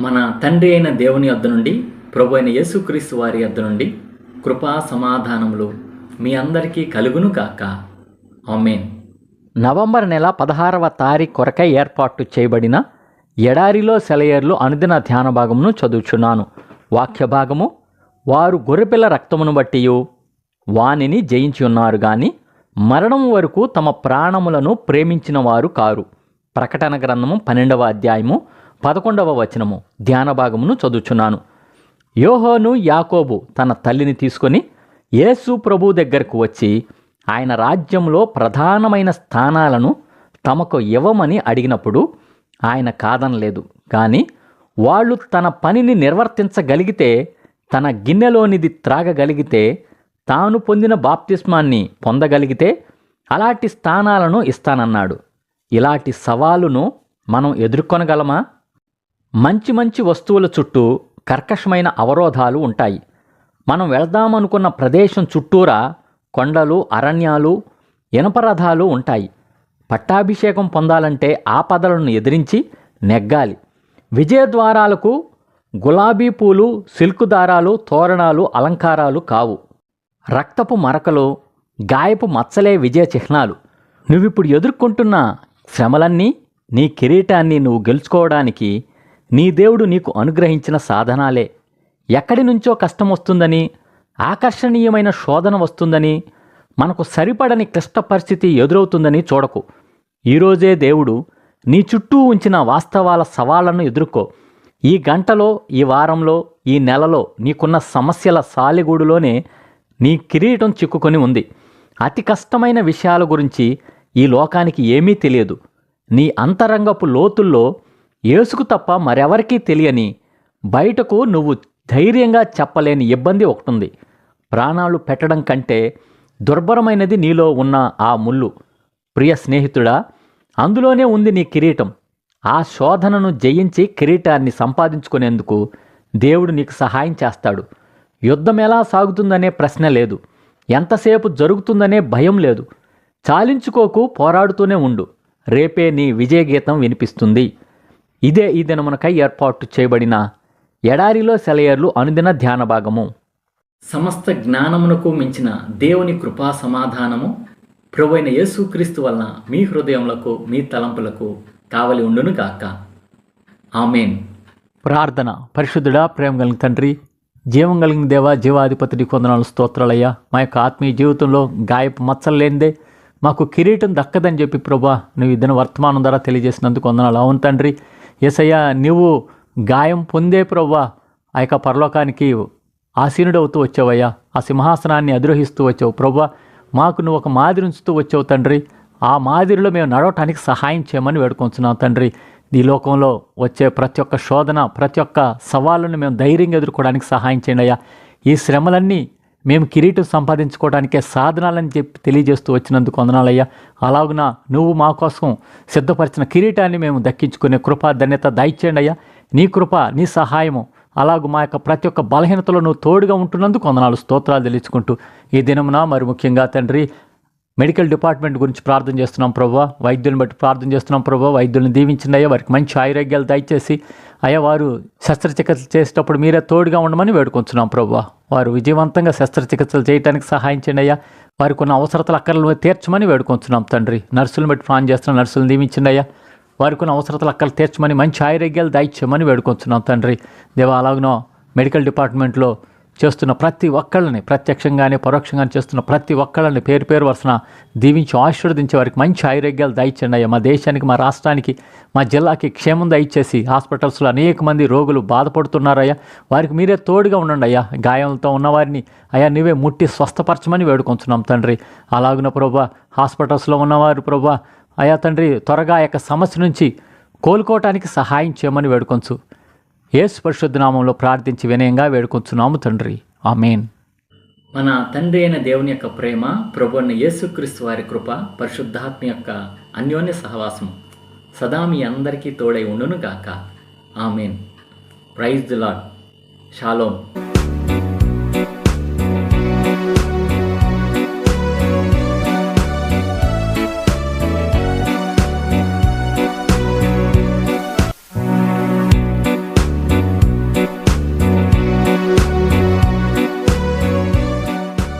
మన తండ్రి అయిన దేవుని యొద్ద నుండి, ప్రభు అయిన యేసుక్రీస్తు వారి యొద్ద నుండి కృపా సమాధానములు మీ అందరికీ కలుగును కాక. ఆమేన్. నవంబర్ నెల 16వ తారీఖు కొరకై ఏర్పాటు చేయబడిన ఎడారిలో సెలయేర్లు అనుదిన ధ్యాన భాగమును చదువుచున్నాను. వాక్య భాగము: వారు గొర్రెపిల్ల రక్తమును బట్టియు వానిని జయించి ఉన్నారు గాని మరణము వరకు తమ ప్రాణములను ప్రేమించిన వారు కారు. ప్రకటన గ్రంథము 12వ అధ్యాయము 11వ వచనము ధ్యాన భాగమును చదువుచున్నాను. యోహాను యాకోబు తన తల్లిని తీసుకొని యేసు ప్రభు దగ్గరకు వచ్చి ఆయన రాజ్యంలో ప్రధానమైన స్థానాలను తమకు ఇవ్వమని అడిగినప్పుడు ఆయన కాదనలేదు. కానీ వాళ్ళు తన పనిని నిర్వర్తించగలిగితే, తన గిన్నెలోనిది త్రాగగలిగితే, తాను పొందిన బాప్తిస్మాన్ని పొందగలిగితే అలాంటి స్థానాలను ఇస్తానన్నాడు. ఇలాంటి సవాలును మనం ఎదుర్కొనగలమా? మంచి మంచి వస్తువుల చుట్టూ కర్కశమైన అవరోధాలు ఉంటాయి. మనం వెళ్దామనుకున్న ప్రదేశం చుట్టూరా కొండలు, అరణ్యాలు, ఇనపరథాలు ఉంటాయి. పట్టాభిషేకం పొందాలంటే ఆపదలను ఎదిరించి నెగ్గాలి. విజయద్వారాలకు గులాబీ పూలు, సిల్కు దారాలు, తోరణాలు, అలంకారాలు కావు. రక్తపు మరకలు, గాయపు మచ్చలే విజయ చిహ్నాలు. నువ్విప్పుడు ఎదుర్కొంటున్న శ్రమలన్నీ నీ కిరీటాన్ని నువ్వు గెలుచుకోవడానికి నీ దేవుడు నీకు అనుగ్రహించిన సాధనాలే. ఎక్కడి నుంచో కష్టం వస్తుందని, ఆకర్షణీయమైన శోధన వస్తుందని, మనకు సరిపడని క్లిష్ట పరిస్థితి ఎదురవుతుందని చూడకు. ఈరోజే దేవుడు నీ చుట్టూ ఉంచిన వాస్తవాల సవాళ్లను ఎదుర్కో. ఈ గంటలో, ఈ వారంలో, ఈ నెలలో నీకున్న సమస్యల సాలెగూడులోనే నీ కిరీటం చిక్కుకొని ఉంది. అతి కష్టమైన విషయాల గురించి ఈ లోకానికి ఏమీ తెలియదు. నీ అంతరంగపు లోతుల్లో యేసుకు తప్ప మరెవరికీ తెలియని, బయటకు నువ్వు ధైర్యంగా చెప్పలేని ఇబ్బంది ఒకటుంది. ప్రాణాలు పెట్టడం కంటే దుర్భరమైనది నీలో ఉన్న ఆ ముళ్ళు. ప్రియ స్నేహితుడా, అందులోనే ఉంది నీ కిరీటం. ఆ శోధనను జయించి కిరీటాన్ని సంపాదించుకునేందుకు దేవుడు నీకు సహాయం చేస్తాడు. యుద్ధం ఎలా సాగుతుందనే ప్రశ్న లేదు. ఎంతసేపు జరుగుతుందనే భయం లేదు. చాలించుకోకు, పోరాడుతూనే ఉండు. రేపే నీ విజయగీతం వినిపిస్తుంది. ఇదే ఈ దినమునకై ఏర్పాటు చేయబడిన ఎడారిలో సెలయేర్లు అనుదిన ధ్యాన భాగము. సమస్త జ్ఞానమునకు మించిన దేవుని కృపా సమాధానము ప్రభు అయిన యేసుక్రీస్తు వలన మీ హృదయములకు, మీ తలంపులకు కావలి ఉండును గాక. ఆమేన్. ప్రార్థన. పరిశుద్ధుడా, ప్రేమ కలిగిన తండ్రి, జీవం కలిగిన దేవా, జీవాధిపతి కొందనాలు, స్తోత్రాలయ్యా. మా యొక్క ఆత్మీయ జీవితంలో గాయపు మచ్చలు లేనిదే మాకు కిరీటం దక్కదని చెప్పి ప్రభా నువ్వు ఇద్దరు వర్తమానం ద్వారా తెలియజేసినందుకు వందనాలు. అవును తండ్రి, యేసయ్యా, నువ్వు గాయం పొందే ప్రభా ఆ యొక్క పరలోకానికి ఆసీనుడవుతూ వచ్చావయ్యా. ఆ సింహాసనాన్ని అధిరోహిస్తూ వచ్చావు ప్రభా. మాకు నువ్వు ఒక మాదిరి ఉంచుతూ వచ్చావు తండ్రి. ఆ మాదిరిలో మేము నడవటానికి సహాయం చేయమని వేడుకొంచున్నాం తండ్రి. ఈ లోకంలో వచ్చే ప్రతి ఒక్క శోధన, ప్రతి ఒక్క సవాళ్ళను మేము ధైర్యంగా ఎదుర్కోవడానికి సహాయం చేయండి అయ్యా. ఈ శ్రమలన్నీ మేము కిరీటం సంపాదించుకోవడానికే సాధనాలని చెప్పి తెలియజేస్తూ వచ్చినందుకు వందనాలయ్యా. అలాగున నువ్వు మా కోసం సిద్ధపరిచిన కిరీటాన్ని మేము దక్కించుకునే కృప, ధన్యత దయచేయండి అయ్యా. నీ కృప, నీ సహాయము, అలాగూ మా యొక్క ప్రతి ఒక్క బలహీనతలో నువ్వు తోడుగా ఉంటున్నందుకు వందనాలు, స్తోత్రాలు తెలుసుకుంటూ ఈ దినమున మరి ముఖ్యంగా తండ్రి మెడికల్ డిపార్ట్మెంట్ గురించి ప్రార్థన చేస్తున్నాం ప్రభా. వైద్యులను బట్టి ప్రార్థన చేస్తున్నాం ప్రభా. వైద్యులను దీవించండి అయ్యా. వారికి మంచి ఆరోగ్యాలు దయచేసి అయ్యా, వారు శస్త్రచికిత్సలు చేసేటప్పుడు మీరే తోడుగా ఉండమని వేడుకొంచున్నాం ప్రభా. వారు విజయవంతంగా శస్త్రచికిత్సలు చేయడానికి సహాయం చేయండి అయ్యా. వారికి ఉన్న అవసరతలు అక్కర్లను తీర్చమని వేడుకొంచున్నాం తండ్రి. నర్సులను బట్టి ప్రార్థన చేస్తున్నాం, నర్సులను దీవించండి అయ్యా. వారికి ఉన్న అవసరతలు అక్కర్లు తీర్చమని, మంచి ఆరోగ్యాలు దయచేయమని వేడుకొంచున్నాం తండ్రి. దేవా, అలాగనో మెడికల్ డిపార్ట్మెంట్లో చేస్తున్న ప్రతి ఒక్కళ్ళని, ప్రత్యక్షంగానే పరోక్షంగానే చేస్తున్న ప్రతి ఒక్కళ్ళని పేరు పేరు వరుసన దీవించి ఆశీర్వదించే వారికి మంచి ఆరోగ్యాలు దయచేయండి అయ్యా. మా దేశానికి, మా రాష్ట్రానికి, మా జిల్లాకి క్షేమం దయచేసి హాస్పిటల్స్లో అనేక మంది రోగులు బాధపడుతున్నారయ్యా. వారికి మీరే తోడుగా ఉండండి అయ్యా. గాయాలతో ఉన్నవారిని అయ్యా నువ్వే ముట్టి స్వస్థపరచమని వేడుకొంచున్నాం తండ్రి. అలాగున ప్రభా, హాస్పిటల్స్లో ఉన్నవారు ప్రభా అయ్యా తండ్రి త్వరగా ఆ యొక్క సమస్య నుంచి కోలుకోవటానికి సహాయం చేయమని వేడుకొంచు. యేసు పరిశుద్ధ నామంలో ప్రార్థించి వినయంగా వేడుకొంచున్నాము తండ్రి. ఆమేన్. మన తండ్రి అయిన దేవుని యొక్క ప్రేమ, ప్రభు అయిన యేసుక్రీస్తు వారి కృప, పరిశుద్ధాత్మ యొక్క అన్యోన్య సహవాసం సదా మీ అందరికీ తోడై ఉండును గాక. Amen. Praise the lord. Shalom.